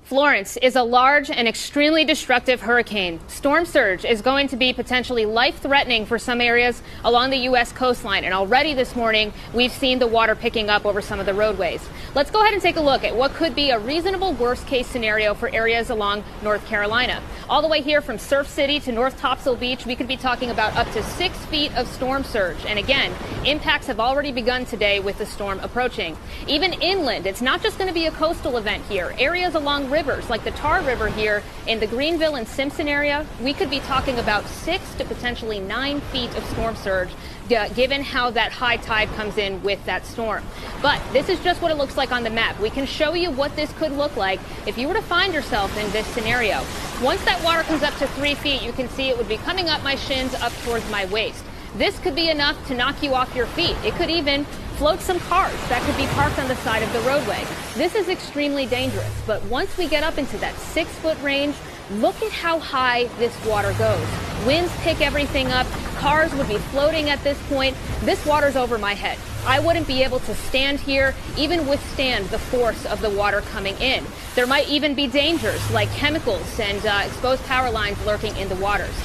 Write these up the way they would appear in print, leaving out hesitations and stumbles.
Florence is a large and extremely destructive hurricane. Storm surge is going to be potentially life-threatening for some areas along the U.S. coastline. And already this morning, we've seen the water picking up over some of the roadways. Let's go ahead and take a look at what could be a reasonable worst-case scenario for areas along North Carolina. All the way here from Surf City to North Topsail Beach, we could be talking about up to 6 feet of storm surge. And again, impacts have already begun today with the storm approaching. Even inland, it's not just going to be a coastal event here. Areas along rivers like the Tar River here in the Greenville and Simpson area, we could be talking about 6 to potentially 9 feet of storm surge, given how that high tide comes in with that storm. But this is just what it looks like on the map. We can show you what this could look like if you were to find yourself in this scenario. Once that water comes up to 3 feet, you can see it would be coming up my shins up towards my waist. This could be enough to knock you off your feet. It could even float some cars that could be parked on the side of the roadway. This is extremely dangerous, but once we get up into that 6-foot range, look at how high this water goes. Winds pick everything up. Cars would be floating at this point. This water's over my head. I wouldn't be able to stand here, even withstand the force of the water coming in. There might even be dangers like chemicals and exposed power lines lurking in the waters.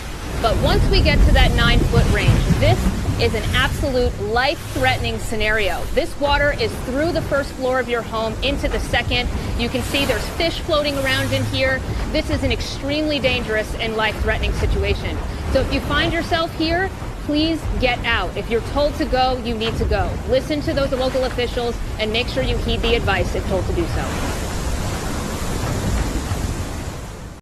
But once we get to that 9-foot range, this is an absolute life-threatening scenario. This water is through the first floor of your home into the second. You can see there's fish floating around in here. This is an extremely dangerous and life-threatening situation. So if you find yourself here, please get out. If you're told to go, you need to go. Listen to those local officials and make sure you heed the advice if told to do so.